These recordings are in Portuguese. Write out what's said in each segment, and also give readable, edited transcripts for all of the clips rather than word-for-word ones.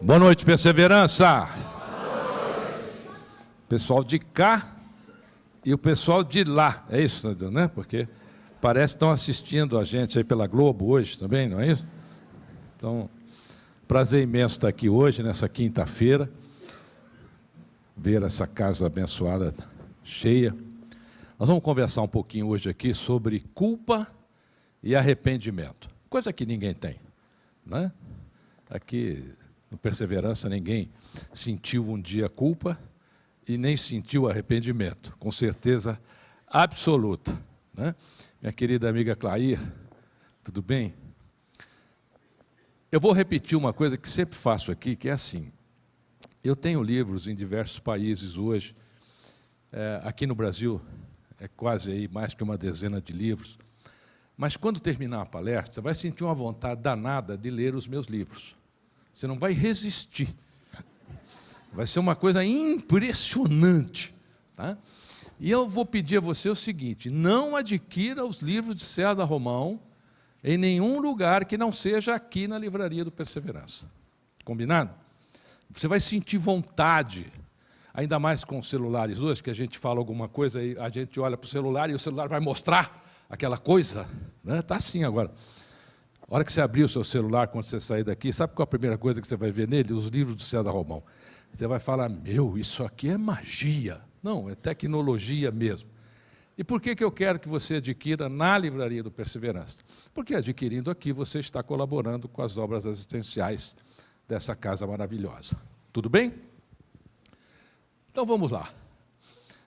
Boa noite, Perseverança. Pessoal de cá e o pessoal de lá, é isso, né? Porque parece que estão assistindo a gente aí pela Globo hoje também, não é isso? Então, prazer imenso estar aqui hoje, nessa quinta-feira, ver essa casa abençoada cheia. Nós vamos conversar um pouquinho hoje aqui sobre culpa e arrependimento, coisa que ninguém tem, né? Aqui no Perseverança ninguém sentiu um dia culpa e nem sentiu arrependimento, com certeza absoluta, né? Minha querida amiga Clair, tudo bem? Eu vou repetir uma coisa que sempre faço aqui, que é assim: eu tenho livros em diversos países hoje, aqui no Brasil é quase aí mais que uma dezena de livros, mas quando terminar a palestra, você vai sentir uma vontade danada de ler os meus livros. Você não vai resistir. Vai ser uma coisa impressionante, tá? E eu vou pedir a você o seguinte: não adquira os livros de César Romão em nenhum lugar que não seja aqui na livraria do Perseverança. Combinado? Você vai sentir vontade, ainda mais com os celulares hoje, que a gente fala alguma coisa e a gente olha para o celular e o celular vai mostrar aquela coisa, né? Está assim agora. A hora que você abrir o seu celular, quando você sair daqui, sabe qual a primeira coisa que você vai ver nele? Os livros do César Romão. Você vai falar: meu, isso aqui é magia. Não, é tecnologia mesmo. E por que eu quero que você adquira na livraria do Perseverança? Porque adquirindo aqui, você está colaborando com as obras assistenciais dessa casa maravilhosa. Tudo bem? Então vamos lá.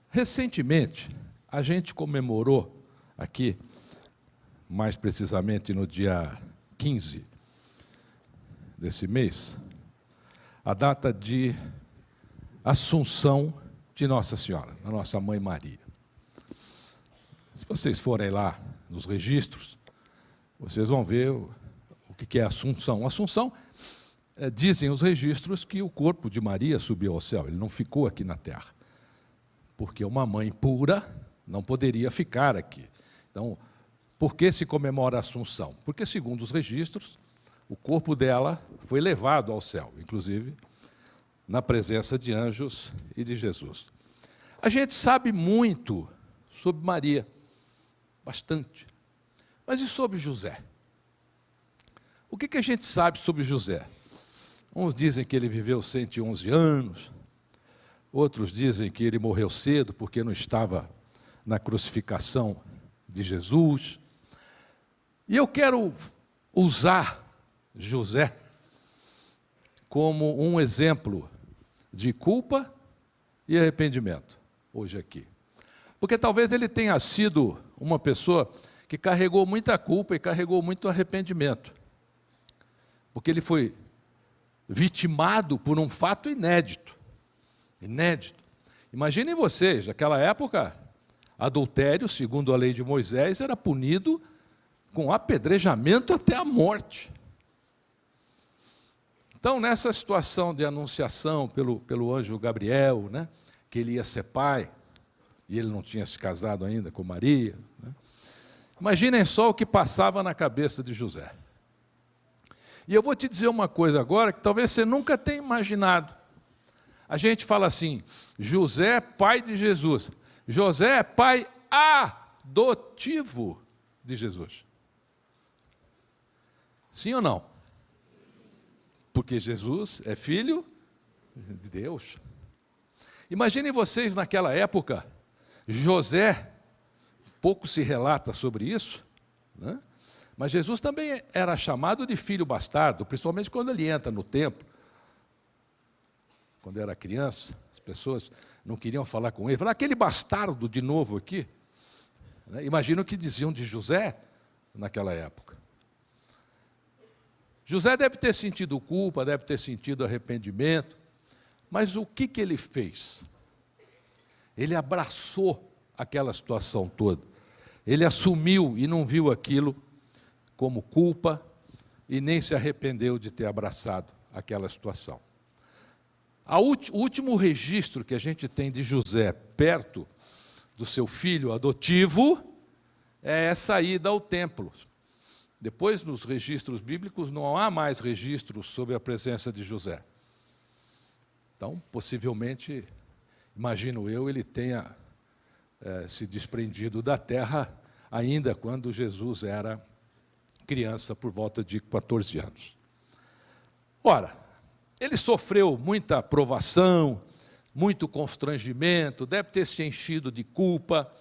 Recentemente, a gente comemorou aqui, mais precisamente no dia 15 desse mês, a data de Assunção de Nossa Senhora, a nossa Mãe Maria. Se vocês forem lá nos registros, vocês vão ver o que é Assunção. Assunção, dizem os registros que o corpo de Maria subiu ao céu, ele não ficou aqui na terra, porque uma mãe pura não poderia ficar aqui. Então, por que se comemora a Assunção? Porque, segundo os registros, o corpo dela foi levado ao céu, inclusive na presença de anjos e de Jesus. A gente sabe muito sobre Maria, bastante. Mas e sobre José? O que a gente sabe sobre José? Uns dizem que ele viveu 111 anos, outros dizem que ele morreu cedo porque não estava na crucificação de Jesus. E eu quero usar José como um exemplo de culpa e arrependimento, hoje aqui. Porque talvez ele tenha sido uma pessoa que carregou muita culpa e carregou muito arrependimento. Porque ele foi vitimado por um fato inédito. Inédito. Imaginem vocês, naquela época, adultério, segundo a lei de Moisés, era punido com apedrejamento até a morte. Então, nessa situação de anunciação pelo anjo Gabriel, né, que ele ia ser pai, e ele não tinha se casado ainda com Maria, né, imaginem só o que passava na cabeça de José. E eu vou te dizer uma coisa agora que talvez você nunca tenha imaginado. A gente fala assim: José é pai de Jesus. José é pai adotivo de Jesus. Sim ou não? Porque Jesus é filho de Deus. Imaginem vocês naquela época, José, pouco se relata sobre isso, né? Mas Jesus também era chamado de filho bastardo, principalmente quando ele entra no templo. Quando era criança, as pessoas não queriam falar com ele. Falaram: aquele bastardo de novo aqui. Imagina o que diziam de José naquela época. José deve ter sentido culpa, deve ter sentido arrependimento, mas o que ele fez? Ele abraçou aquela situação toda. Ele assumiu e não viu aquilo como culpa e nem se arrependeu de ter abraçado aquela situação. O último registro que a gente tem de José perto do seu filho adotivo é essa ida ao templo. Depois, nos registros bíblicos, não há mais registros sobre a presença de José. Então, possivelmente, imagino eu, ele tenha se desprendido da terra ainda quando Jesus era criança, por volta de 14 anos. Ora, ele sofreu muita provação, muito constrangimento, deve ter se enchido de culpa,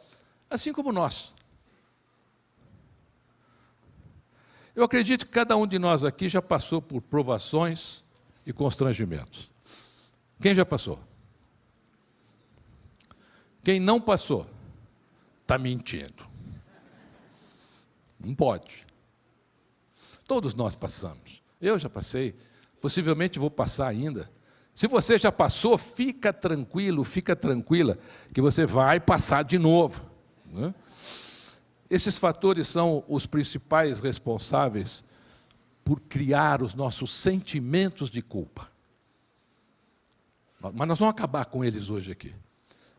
assim como nós. Eu acredito que cada um de nós aqui já passou por provações e constrangimentos. Quem já passou? Quem não passou, está mentindo. Não pode. Todos nós passamos. Eu já passei, possivelmente vou passar ainda. Se você já passou, fica tranquilo, fica tranquila, que você vai passar de novo, né? Esses fatores são os principais responsáveis por criar os nossos sentimentos de culpa. Mas nós vamos acabar com eles hoje aqui.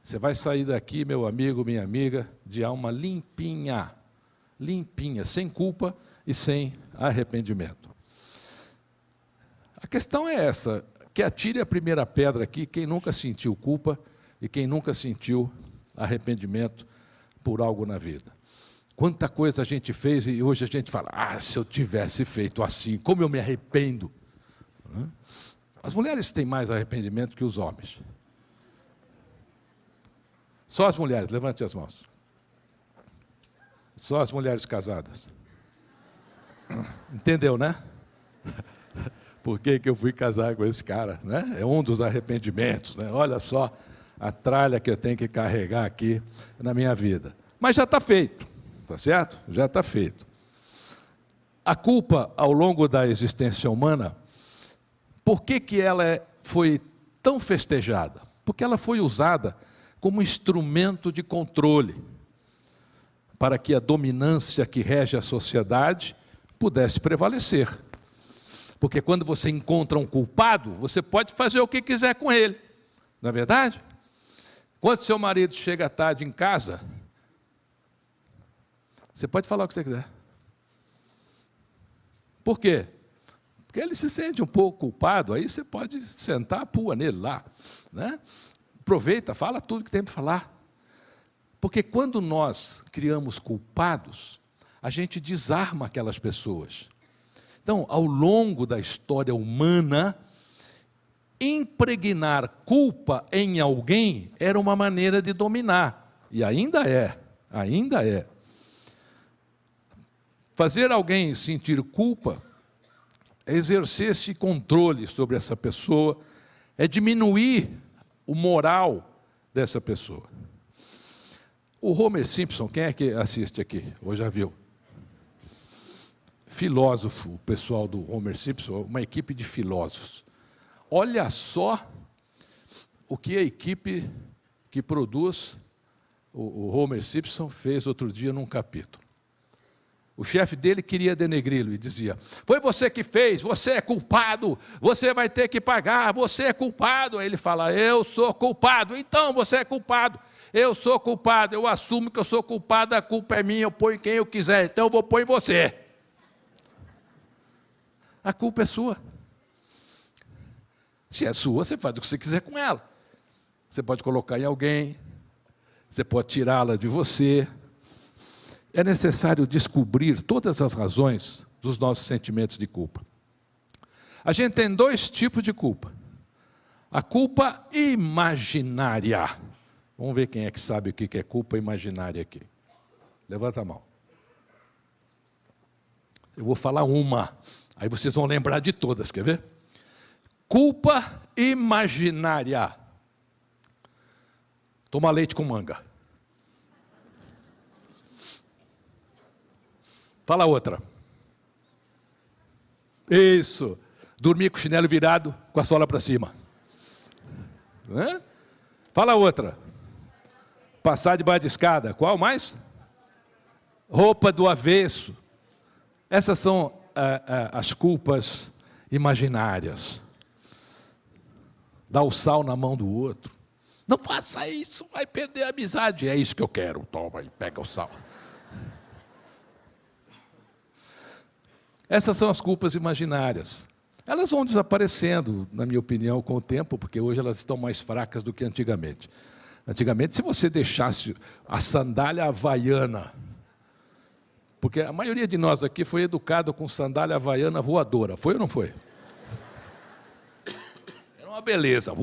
Você vai sair daqui, meu amigo, minha amiga, de alma limpinha, limpinha, sem culpa e sem arrependimento. A questão é essa, que atire a primeira pedra aqui quem nunca sentiu culpa e quem nunca sentiu arrependimento por algo na vida. Quanta coisa a gente fez e hoje a gente fala, se eu tivesse feito assim, como eu me arrependo. As mulheres têm mais arrependimento que os homens. Só as mulheres, levante as mãos. Só as mulheres casadas. Entendeu, né? Por que eu fui casar com esse cara, né? É um dos arrependimentos, né? Olha só a tralha que eu tenho que carregar aqui na minha vida. Mas já está feito, tá certo? Já está feito. A culpa, ao longo da existência humana, por que ela foi tão festejada? Porque ela foi usada como instrumento de controle, para que a dominância que rege a sociedade pudesse prevalecer. Porque quando você encontra um culpado, você pode fazer o que quiser com ele, não é verdade? Quando seu marido chega tarde em casa, você pode falar o que você quiser. Por quê? Porque ele se sente um pouco culpado, aí você pode sentar a pua nele lá, né? Aproveita, fala tudo que tem para falar. Porque quando nós criamos culpados, a gente desarma aquelas pessoas. Então, ao longo da história humana, impregnar culpa em alguém era uma maneira de dominar. E ainda é, ainda é. Fazer alguém sentir culpa é exercer esse controle sobre essa pessoa, é diminuir o moral dessa pessoa. O Homer Simpson, quem é que assiste aqui? Ou já viu? Filósofo, o pessoal do Homer Simpson, uma equipe de filósofos. Olha só o que a equipe que produz o Homer Simpson fez outro dia num capítulo. O chefe dele queria denegri-lo e dizia, foi você que fez, você é culpado, você vai ter que pagar, você é culpado. Aí ele fala, eu sou culpado, então você é culpado. Eu sou culpado, eu assumo que eu sou culpado, a culpa é minha, eu ponho quem eu quiser, então eu vou pôr em você. A culpa é sua. Se é sua, você faz o que você quiser com ela. Você pode colocar em alguém, você pode tirá-la de você. É necessário descobrir todas as razões dos nossos sentimentos de culpa. A gente tem dois tipos de culpa. A culpa imaginária. Vamos ver quem é que sabe o que é culpa imaginária aqui. Levanta a mão. Eu vou falar uma, aí vocês vão lembrar de todas, quer ver? Culpa imaginária. Tomar leite com manga. Fala outra. Isso. Dormir com o chinelo virado, com a sola para cima. Né? Fala outra. Passar debaixo de escada. Qual mais? Roupa do avesso. Essas são as culpas imaginárias. Dar o sal na mão do outro. Não faça isso, vai perder a amizade. É isso que eu quero. Toma e pega o sal. Essas são as culpas imaginárias. Elas vão desaparecendo, na minha opinião, com o tempo, porque hoje elas estão mais fracas do que antigamente. Antigamente, se você deixasse a sandália havaiana, porque a maioria de nós aqui foi educado com sandália havaiana voadora, foi ou não foi? Era uma beleza.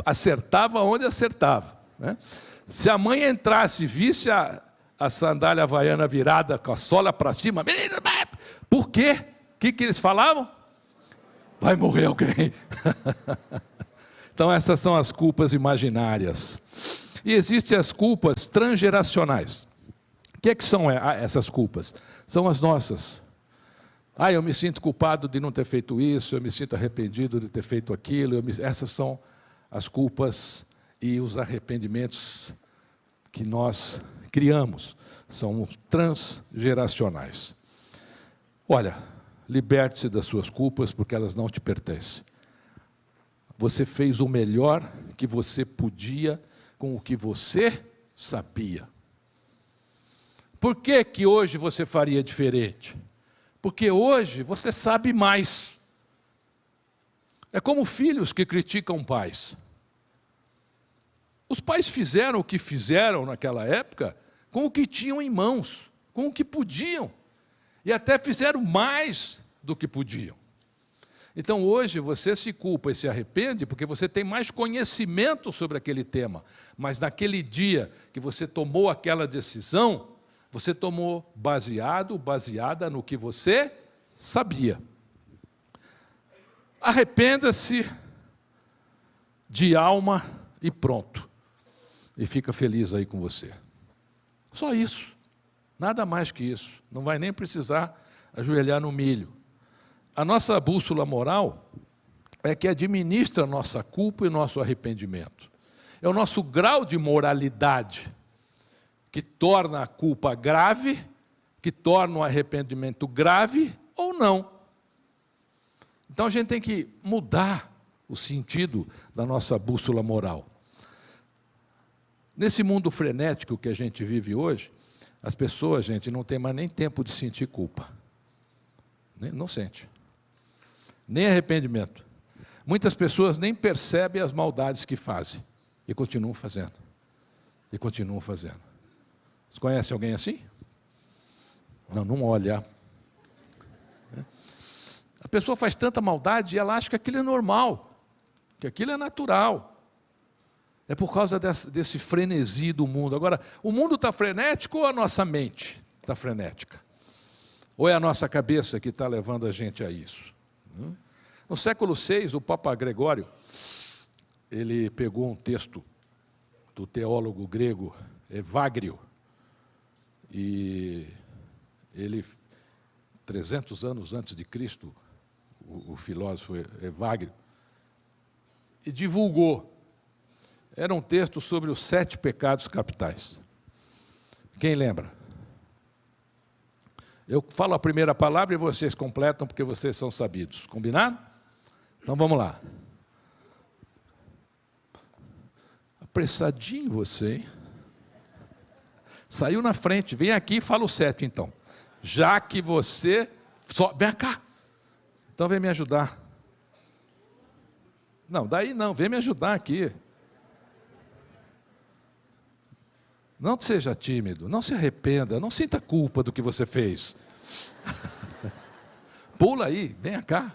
Acertava onde acertava, né? Se a mãe entrasse e visse a sandália havaiana virada com a sola para cima, por quê? O que eles falavam? Vai morrer alguém. Então, essas são as culpas imaginárias. E existem as culpas transgeracionais. O que são essas culpas? São as nossas. Eu me sinto culpado de não ter feito isso, eu me sinto arrependido de ter feito aquilo. Essas são as culpas e os arrependimentos que nós criamos. São transgeracionais. Olha, liberte-se das suas culpas, porque elas não te pertencem. Você fez o melhor que você podia com o que você sabia. Por que que hoje você faria diferente? Porque hoje você sabe mais. É como filhos que criticam pais. Os pais fizeram o que fizeram naquela época com o que tinham em mãos, com o que podiam. E até fizeram mais do que podiam. Então, hoje, você se culpa e se arrepende porque você tem mais conhecimento sobre aquele tema. Mas naquele dia que você tomou aquela decisão, você tomou baseada no que você sabia. Arrependa-se de alma e pronto. E fica feliz aí com você. Só isso. Nada mais que isso. Não vai nem precisar ajoelhar no milho. A nossa bússola moral é que administra a nossa culpa e nosso arrependimento. É o nosso grau de moralidade que torna a culpa grave, que torna o arrependimento grave ou não. Então a gente tem que mudar o sentido da nossa bússola moral. Nesse mundo frenético que a gente vive hoje, as pessoas, gente, não têm mais nem tempo de sentir culpa. Não sente. Nem arrependimento. Muitas pessoas nem percebem as maldades que fazem e continuam fazendo. E continuam fazendo. Você conhece alguém assim? Não olha. A pessoa faz tanta maldade e ela acha que aquilo é normal, que aquilo é natural. É por causa desse frenesi do mundo. Agora, o mundo está frenético ou a nossa mente está frenética? Ou é a nossa cabeça que está levando a gente a isso? No século VI, o Papa Gregório, ele pegou um texto do teólogo grego Evagrio, e ele, 300 anos antes de Cristo, o filósofo Evagrio, e divulgou. Era um texto sobre os 7 pecados capitais. Quem lembra? Eu falo a primeira palavra e vocês completam, porque vocês são sabidos. Combinado? Então vamos lá. Apressadinho você, hein? Saiu na frente, vem aqui e fala o 7 então. Já que você... Vem cá. Então vem me ajudar. Não, daí não, vem me ajudar aqui. Não seja tímido, não se arrependa, não sinta culpa do que você fez. Pula aí, venha cá.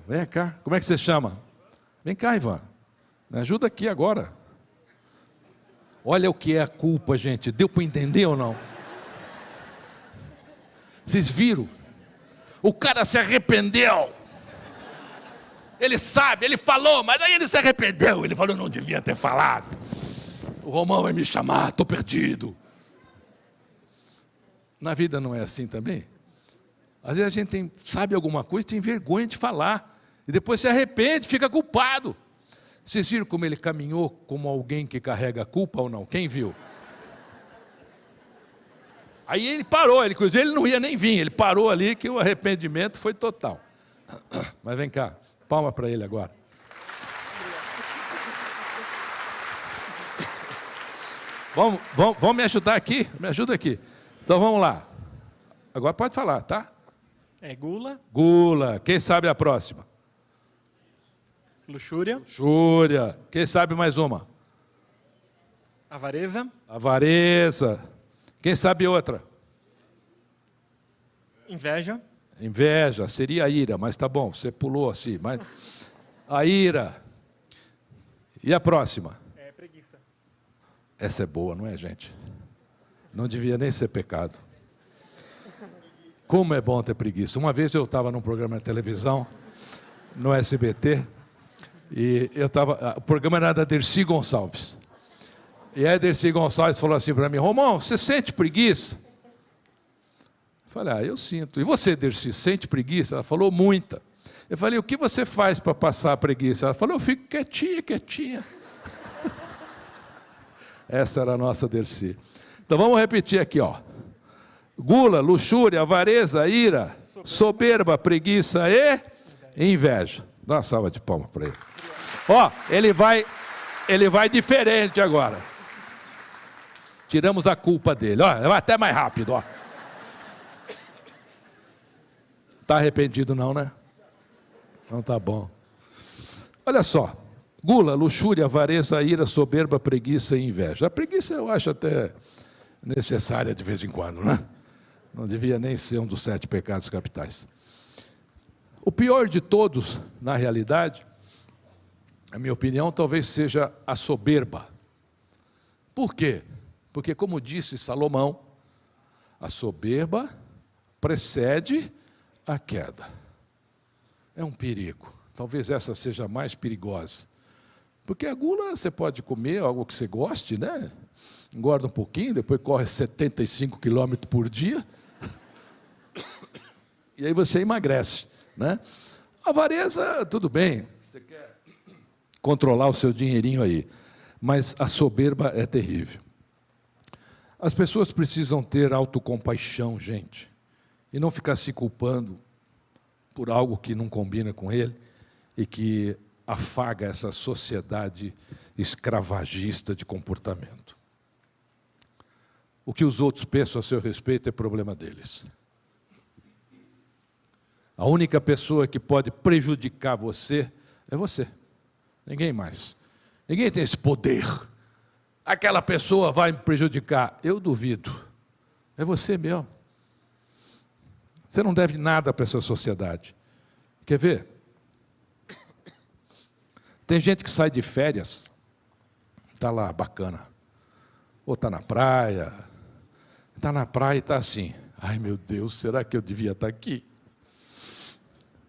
Venha cá. Como é que você chama? Vem cá, Ivan. Me ajuda aqui agora. Olha o que é a culpa, gente. Deu para entender ou não? Vocês viram? O cara se arrependeu. Ele sabe, ele falou, mas aí ele se arrependeu. Ele falou, não devia ter falado. O Romão vai me chamar, estou perdido. Na vida não é assim também? Às vezes a gente sabe alguma coisa e tem vergonha de falar. E depois se arrepende, fica culpado. Vocês viram como ele caminhou como alguém que carrega a culpa ou não? Quem viu? Aí ele parou, inclusive ele não ia nem vir. Ele parou ali que o arrependimento foi total. Mas vem cá, palma para ele agora. Vamos me ajudar aqui? Me ajuda aqui. Então vamos lá. Agora pode falar, tá? Gula. Gula. Quem sabe a próxima? Luxúria. Luxúria. Quem sabe mais uma? Avareza. Avareza. Quem sabe outra? Inveja. Inveja. Seria a ira, mas tá bom, você pulou assim. Mas... A ira. E a próxima? Preguiça. Essa é boa, não é, gente? Não devia nem ser pecado. Como é bom ter preguiça. Uma vez eu estava num programa de televisão, no SBT, e o programa era da Dercy Gonçalves. E a Dercy Gonçalves falou assim para mim: Romão, você sente preguiça? Eu falei: eu sinto. E você, Dercy, sente preguiça? Ela falou: muita. Eu falei: o que você faz para passar a preguiça? Ela falou: eu fico quietinha. Essa era a nossa Dercy. Então vamos repetir aqui, ó. Gula, luxúria, avareza, ira, soberba, preguiça e inveja. Dá uma salva de palmas para ele. Ó, ele vai diferente agora. Tiramos a culpa dele. Ó, vai até mais rápido, ó. Tá arrependido não, né? Não tá bom. Olha só. Gula, luxúria, avareza, ira, soberba, preguiça e inveja. A preguiça eu acho até necessária de vez em quando, né? Não devia nem ser um dos 7 pecados capitais. O pior de todos, na realidade, na minha opinião, talvez seja a soberba. Por quê? Porque, como disse Salomão, a soberba precede a queda. É um perigo. Talvez essa seja a mais perigosa. Porque a gula você pode comer algo que você goste, né? Engorda um pouquinho, depois corre 75 quilômetros por dia. E aí você emagrece, né? A avareza, tudo bem. Você quer controlar o seu dinheirinho aí. Mas a soberba é terrível. As pessoas precisam ter autocompaixão, gente. E não ficar se culpando por algo que não combina com ele e que afaga essa sociedade escravagista de comportamento. O que os outros pensam a seu respeito é problema deles. A única pessoa que pode prejudicar você é você. Ninguém mais. Ninguém tem esse poder. Aquela pessoa vai me prejudicar. Eu duvido. É você mesmo. Você não deve nada para essa sociedade. Quer ver? Tem gente que sai de férias, está lá, bacana. Ou está na praia. Está na praia e está assim. Ai, meu Deus, será que eu devia estar aqui?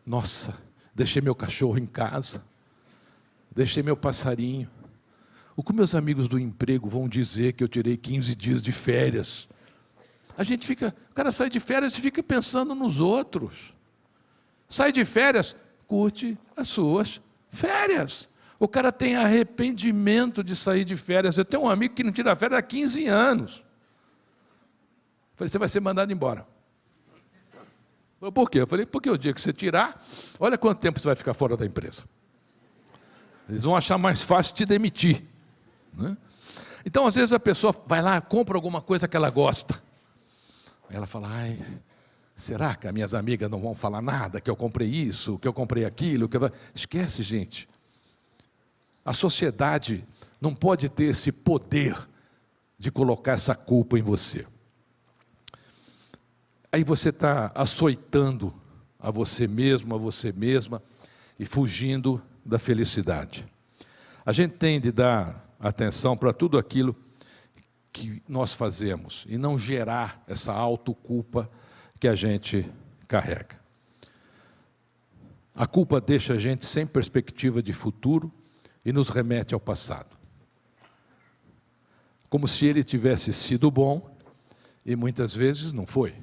Nossa, deixei meu cachorro em casa. Deixei meu passarinho. O que meus amigos do emprego vão dizer que eu tirei 15 dias de férias? A gente fica, o cara sai de férias e fica pensando nos outros. Sai de férias, curte as suas férias. O cara tem arrependimento de sair de férias. Eu tenho um amigo que não tira férias há 15 anos. Falei: você vai ser mandado embora. Por quê? Eu falei: porque o dia que você tirar, olha quanto tempo você vai ficar fora da empresa. Eles vão achar mais fácil te demitir, né? Então, às vezes, a pessoa vai lá, compra alguma coisa que ela gosta. Aí ela fala: ai, será que as minhas amigas não vão falar nada, que eu comprei isso, que eu comprei aquilo? Esquece, gente. A sociedade não pode ter esse poder de colocar essa culpa em você. Aí você está açoitando a você mesmo, a você mesma, e fugindo da felicidade. A gente tem de dar atenção para tudo aquilo que nós fazemos e não gerar essa autoculpa que a gente carrega. A culpa deixa a gente sem perspectiva de futuro e nos remete ao passado. Como se ele tivesse sido bom e muitas vezes não foi.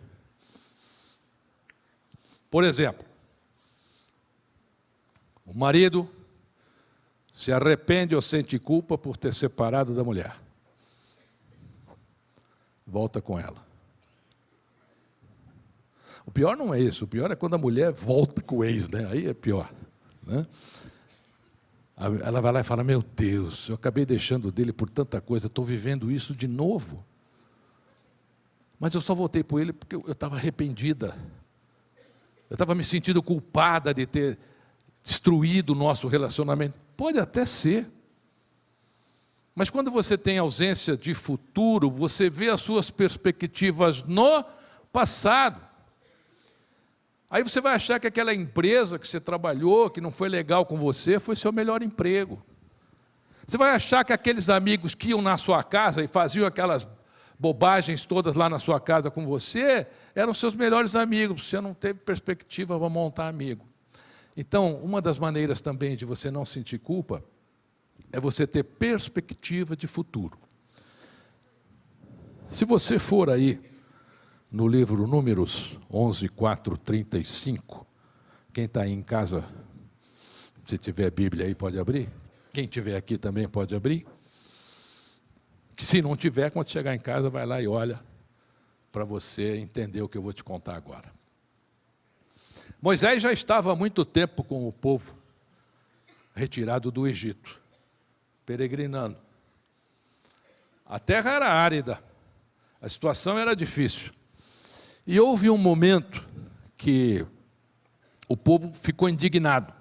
Por exemplo, o marido se arrepende ou sente culpa por ter separado da mulher. Volta com ela. O pior não é isso, o pior é quando a mulher volta com o ex, né? Aí é pior, né? Ela vai lá e fala: meu Deus, eu acabei deixando dele por tanta coisa, estou vivendo isso de novo. Mas eu só voltei por ele porque eu estava arrependida. eu estava me sentindo culpada de ter destruído o nosso relacionamento. Pode até ser. Mas quando você tem ausência de futuro, você vê as suas perspectivas no passado. Aí você vai achar que aquela empresa que você trabalhou, que não foi legal com você, foi seu melhor emprego. Você vai achar que aqueles amigos que iam na sua casa e faziam aquelas bobagens todas lá na sua casa com você, eram seus melhores amigos. Você não teve perspectiva para montar amigo. Então, uma das maneiras também de você não sentir culpa é você ter perspectiva de futuro. Se você for aí no livro Números 11, 4, 35, quem está aí em casa, se tiver Bíblia aí pode abrir, quem tiver aqui também pode abrir, que se não tiver, quando chegar em casa, vai lá e olha para você entender o que eu vou te contar agora. Moisés já estava há muito tempo com o povo retirado do Egito, peregrinando. A terra era árida, a situação era difícil. E houve um momento que o povo ficou indignado.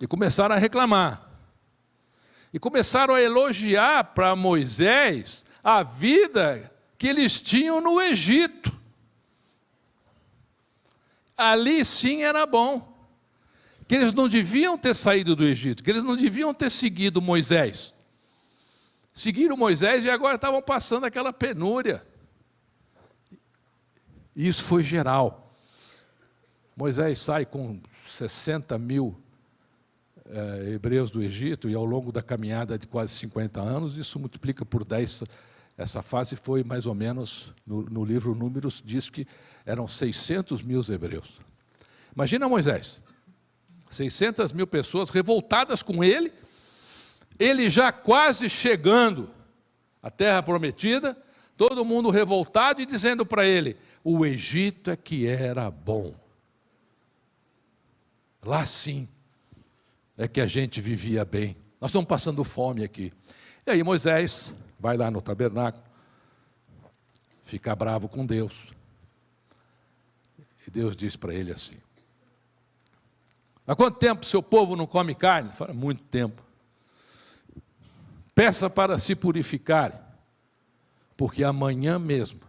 E começaram a reclamar. E começaram a elogiar para Moisés a vida que eles tinham no Egito. Ali sim era bom. Que eles não deviam ter saído do Egito, que eles não deviam ter seguido Moisés. Seguiram Moisés e agora estavam passando aquela penúria. E isso foi geral. Moisés sai com 60 mil hebreus do Egito, e ao longo da caminhada de quase 50 anos, isso multiplica por 10. Essa fase foi mais ou menos, no livro Números, diz que eram 600 mil hebreus. Imagina Moisés, 600 mil pessoas revoltadas com ele, ele já quase chegando à terra prometida, todo mundo revoltado e dizendo para ele, o Egito é que era bom. Lá sim é que a gente vivia bem. Nós estamos passando fome aqui. E aí Moisés vai lá no tabernáculo, fica bravo com Deus. E Deus diz para ele assim, há quanto tempo seu povo não come carne? Fala, muito tempo. Peça para se purificarem, porque amanhã mesmo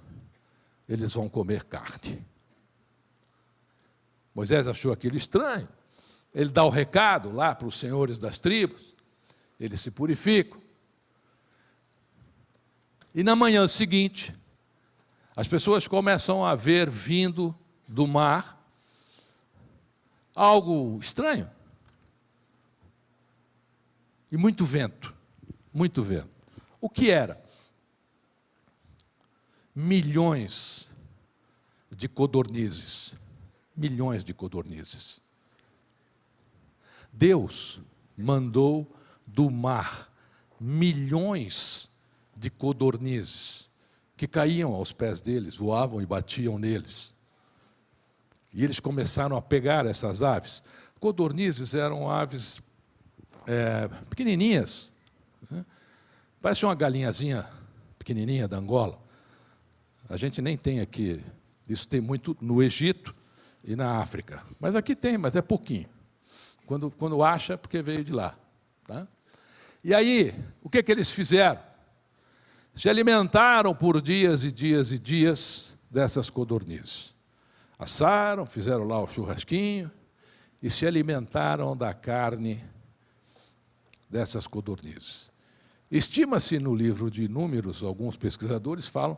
eles vão comer carne. Moisés achou aquilo estranho. Ele dá o recado lá para os senhores das tribos, eles se purificam. E na manhã seguinte, as pessoas começam a ver vindo do mar algo estranho. E muito vento, muito vento. O que era? Milhões de codornizes. Milhões de codornizes. Deus mandou do mar milhões de codornizes que caíam aos pés deles, voavam e batiam neles. E eles começaram a pegar essas aves. Codornizes eram aves pequenininhas, né? Parece uma galinhazinha pequenininha da Angola. A gente nem tem aqui, isso tem muito no Egito e na África. Mas aqui tem, mas é pouquinho. Quando acha, porque veio de lá. Tá? E aí, o que eles fizeram? Se alimentaram por dias e dias e dias dessas codornizes. Assaram, fizeram lá o churrasquinho e se alimentaram da carne dessas codornizes. Estima-se no livro de Números, alguns pesquisadores falam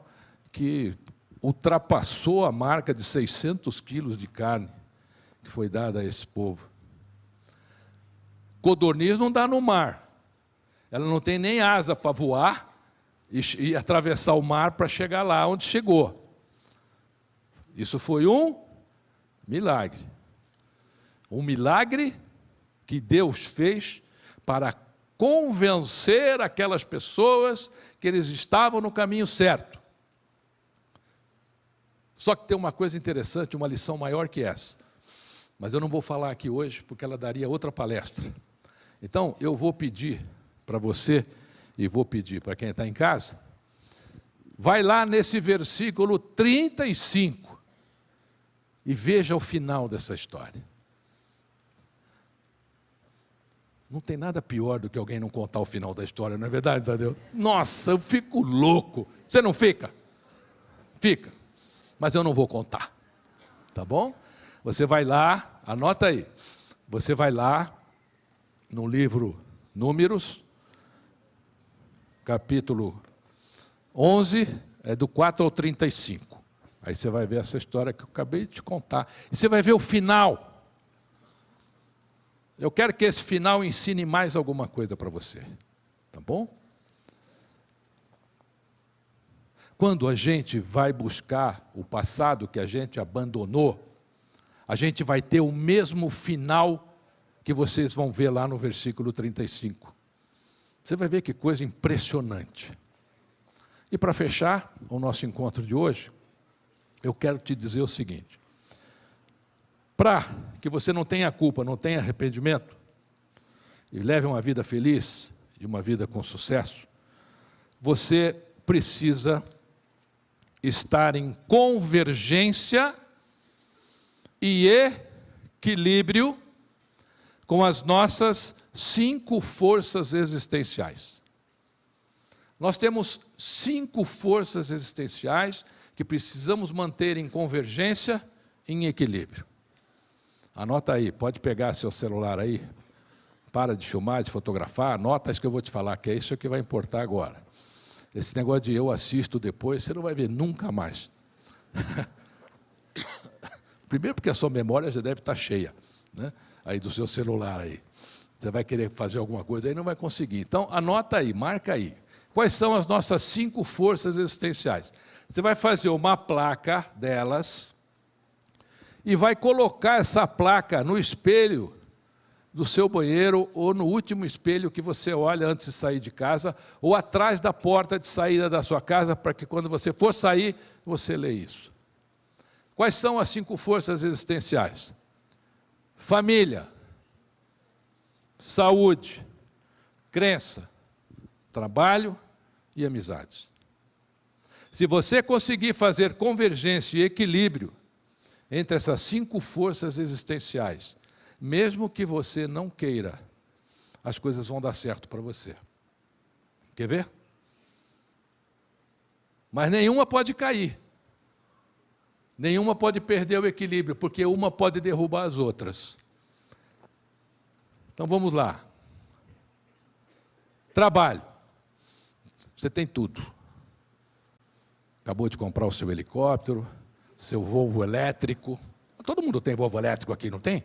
que ultrapassou a marca de 600 quilos de carne que foi dada a esse povo. Codorniz não dá no mar. Ela não tem nem asa para voar e atravessar o mar para chegar lá onde chegou. Isso foi um milagre. Um milagre que Deus fez para convencer aquelas pessoas que eles estavam no caminho certo. Só que tem uma coisa interessante, uma lição maior que essa. Mas eu não vou falar aqui hoje, porque ela daria outra palestra. Então, eu vou pedir para você, e vou pedir para quem está em casa, vai lá nesse versículo 35. e veja o final dessa história. Não tem nada pior do que alguém não contar o final da história, não é verdade, Tadeu? Nossa, eu fico louco. Você não fica? Fica. Mas eu não vou contar. Tá bom? Você vai lá, anota aí. Você vai lá no livro Números, capítulo 11, do 4 ao 35. Aí você vai ver essa história que eu acabei de te contar. E você vai ver o final. Eu quero que esse final ensine mais alguma coisa para você. Tá bom? Quando a gente vai buscar o passado que a gente abandonou, a gente vai ter o mesmo final que vocês vão ver lá no versículo 35. Você vai ver que coisa impressionante. E para fechar o nosso encontro de hoje, eu quero te dizer o seguinte. Para que você não tenha culpa, não tenha arrependimento, e leve uma vida feliz e uma vida com sucesso, você precisa estar em convergência e equilíbrio com as nossas 5 forças existenciais. Nós temos 5 forças existenciais que precisamos manter em convergência e em equilíbrio. Anota aí, pode pegar seu celular aí, para de filmar, de fotografar, anota isso que eu vou te falar, que é isso que vai importar agora. Esse negócio de eu assisto depois, você não vai ver nunca mais. Primeiro porque a sua memória já deve estar cheia, né? Aí do seu celular aí. Você vai querer fazer alguma coisa aí, não vai conseguir. Então, anota aí, marca aí. Quais são as nossas 5 forças existenciais? Você vai fazer uma placa delas e vai colocar essa placa no espelho do seu banheiro ou no último espelho que você olha antes de sair de casa ou atrás da porta de saída da sua casa para que quando você for sair, você lê isso. Quais são as 5 forças existenciais? Família, saúde, crença, trabalho e amizades. Se você conseguir fazer convergência e equilíbrio entre essas 5 forças existenciais, mesmo que você não queira, as coisas vão dar certo para você. Quer ver? Mas nenhuma pode cair. Nenhuma pode perder o equilíbrio, porque uma pode derrubar as outras. Então vamos lá. Trabalho. Você tem tudo. Acabou de comprar o seu helicóptero, seu Volvo elétrico. Todo mundo tem Volvo elétrico aqui, não tem?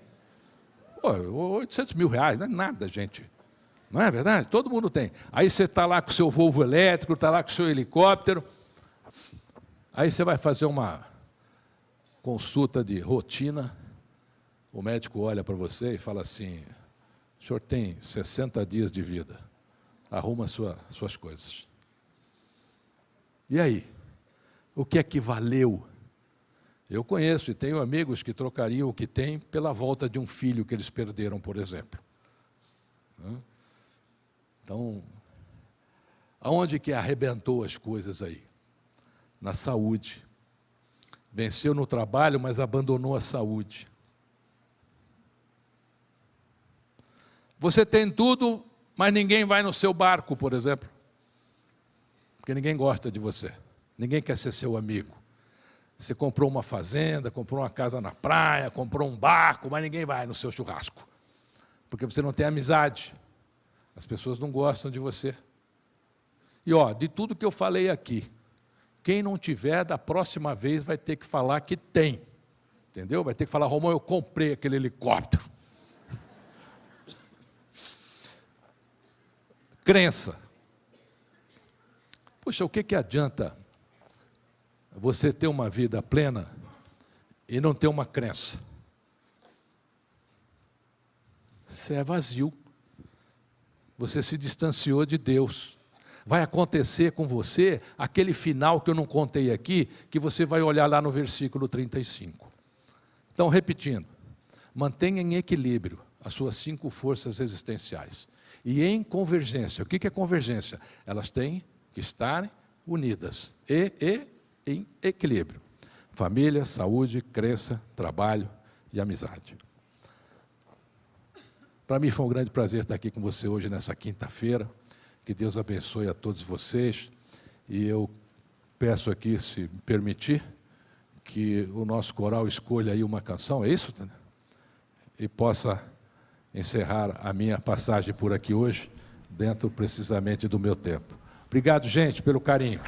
Pô, 800 mil reais, não é nada, gente. Não é verdade? Todo mundo tem. Aí você está lá com o seu Volvo elétrico, está lá com o seu helicóptero. Aí você vai fazer uma consulta de rotina. O médico olha para você e fala assim, o senhor tem 60 dias de vida. Arruma suas coisas. E aí? O que é que valeu? Eu conheço e tenho amigos que trocariam o que têm pela volta de um filho que eles perderam, por exemplo. Então, aonde que arrebentou as coisas aí? Na saúde. Venceu no trabalho, mas abandonou a saúde. Você tem tudo, mas ninguém vai no seu barco, por exemplo. Porque ninguém gosta de você. Ninguém quer ser seu amigo. Você comprou uma fazenda, comprou uma casa na praia, comprou um barco, mas ninguém vai no seu churrasco. Porque você não tem amizade. As pessoas não gostam de você. E, de tudo que eu falei aqui, quem não tiver, da próxima vez vai ter que falar que tem. Entendeu? Vai ter que falar, Romão, eu comprei aquele helicóptero. Crença. Puxa, o que adianta você ter uma vida plena e não ter uma crença? Você é vazio. Você se distanciou de Deus. Vai acontecer com você aquele final que eu não contei aqui, que você vai olhar lá no versículo 35. Então, repetindo, mantenha em equilíbrio as suas 5 forças existenciais. E em convergência. O que é convergência? Elas têm que estar unidas e em equilíbrio. família, saúde, crença, trabalho e amizade. Para mim foi um grande prazer estar aqui com você hoje, nessa quinta-feira. Que Deus abençoe a todos vocês. E eu peço aqui, se me permitir, que o nosso coral escolha aí uma canção, é isso, Tânia? E possa encerrar a minha passagem por aqui hoje, dentro precisamente do meu tempo. Obrigado, gente, pelo carinho.